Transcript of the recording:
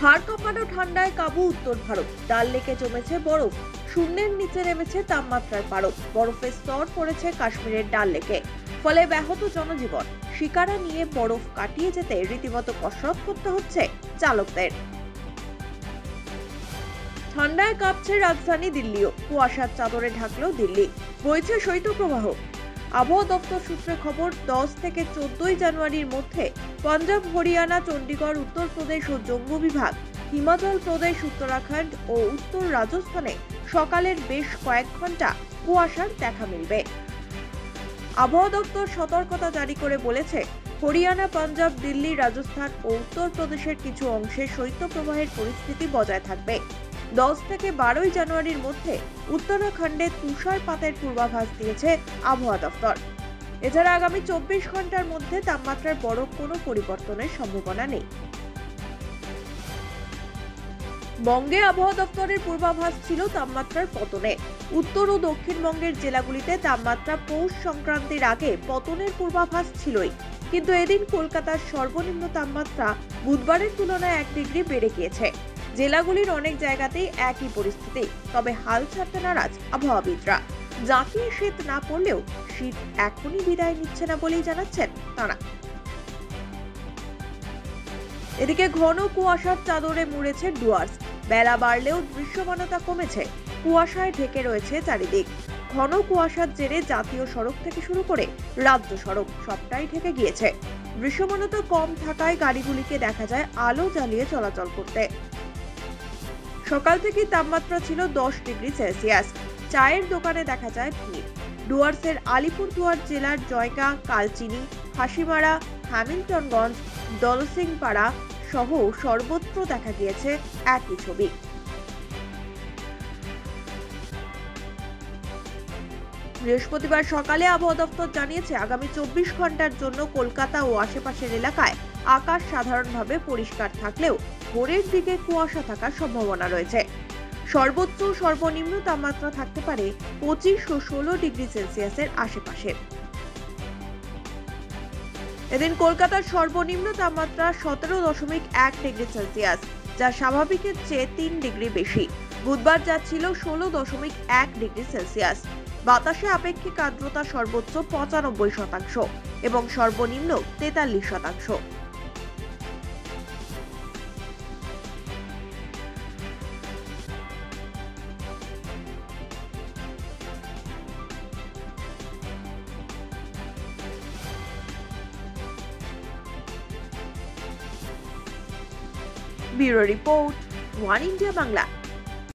হাড় কাঁপানো ঠান্ডায় কাবু উত্তর ভারত। ডাল লেকে জমেছে বরফ, শূন্যের নিচে নেমেছে তাপমাত্রার পারদ। বরফের স্তর পড়েছে কাশ্মীরের ডাল লেকে, ফলে ব্যাহত জনজীবন। শিকারা নিয়ে বরফ কাটিয়ে যেতে রীতিমতো কসরত করতে হচ্ছে চালকদের। ঠান্ডায় কাঁপছে রাজধানী দিল্লিও, কুয়াশার চাদরে ঢাকলো দিল্লি, বইছে শৈত্যপ্রবাহ। আবহাওয়া দপ্তর সূত্রে খবর, 10 থেকে 14 জানুয়ারির মধ্যে পাঞ্জাব, হরিয়ানা, চণ্ডীগড়, উত্তরপ্রদেশ ও জম্মু বিভাগ, হিমাচল প্রদেশ, উত্তরাখণ্ড ও উত্তর রাজস্থানে সকালের বেশ কয়েক ঘন্টা কুয়াশার দেখা মিলবে। আবহাওয়া দপ্তর সতর্কতা জারি করে বলেছে, হরিয়ানা, পাঞ্জাব, দিল্লি, রাজস্থান ও উত্তরপ্রদেশের কিছু অংশে শৈত্যপ্রবাহের পরিস্থিতি বজায় থাকবে। 10 থেকে 12 জানুয়ারির মধ্যে উত্তরাখণ্ডে তুষারপাতের পূর্বাভাস দিয়েছে আবহাওয়া দপ্তর। এছাড়া আগামী 24 ঘন্টার মধ্যে তাপমাত্রার বড় কোনো পরিবর্তনের সম্ভাবনা নেই। বঙ্গে আবহাওয়া দপ্তরের পূর্বাভাস ছিল তাপমাত্রার পতনে। উত্তর ও দক্ষিণবঙ্গের জেলাগুলিতে তাপমাত্রা পৌষ সংক্রান্তির আগে পতনের পূর্বাভাস ছিলই, কিন্তু এদিন কলকাতার সর্বনিম্ন তাপমাত্রা বুধবারের তুলনায় 1 ডিগ্রি বেড়ে গিয়েছে। জেলাগুলির অনেক জায়গাতেই একই পরিস্থিতি, তবে হাল ছাড়তে নারাজ আবহাওয়াবিদরা। জাঁকিয়ে শীত না পড়লেও শীত এখনই বিদায় নিচ্ছে না বলেই জানাচ্ছেন তারা। এদিকে ঘন কুয়াশার চাদরে মুড়েছে ডুয়ার্স। বেলা বাড়লেও দৃশ্যমানতা কমেছে, কুয়াশায় ঢেকে রয়েছে চারিদিক। ঘন কুয়াশার জেরে জাতীয় সড়ক থেকে শুরু করে রাজ্য সড়ক সবটাই ঢেকে গিয়েছে। দৃশ্যমানতা কম থাকায় গাড়িগুলিকে দেখা যায় আলো জ্বালিয়ে চলাচল করতে। সকাল থেকেই তাপমাত্রা ছিল 10 ডিগ্রি সেলসিয়াস। চায়ের দোকানে দেখা যায় ভিড়। ডুয়ার্সের আলিপুরদুয়ার জেলার জয়গাঁ, কালচিনি, হাসিমারা, হ্যামিল্টনগঞ্জ, দলসিংপাড়া সহ সর্বত্র দেখা গিয়েছে একই ছবি। বৃহস্পতিবার সকালে আবহাওয়া দপ্তর জানিয়েছে, আগামী 24 ঘন্টার জন্য কলকাতা ও আশেপাশের এলাকায় আকাশ সাধারণভাবে পরিষ্কার থাকলেও ভোরের দিকে কুয়াশা থাকার সম্ভাবনা রয়েছে। সর্বোচ্চ সর্বনিম্ন তাপমাত্রা থাকতে পারে 25 ও 16 ডিগ্রি সেলসিয়াসের আশেপাশে। এদিন কলকাতার সর্বনিম্ন তাপমাত্রা 17.1 ডিগ্রি সেলসিয়াস, যা স্বাভাবিকের চেয়ে 3 ডিগ্রি বেশি। বুধবার যা ছিল 16.1 ডিগ্রি সেলসিয়াস। বাতাসে আপেক্ষিক আর্দ্রতা সর্বোচ্চ 95% এবং সর্বনিম্ন 43%। Bureau report, one India Bangla.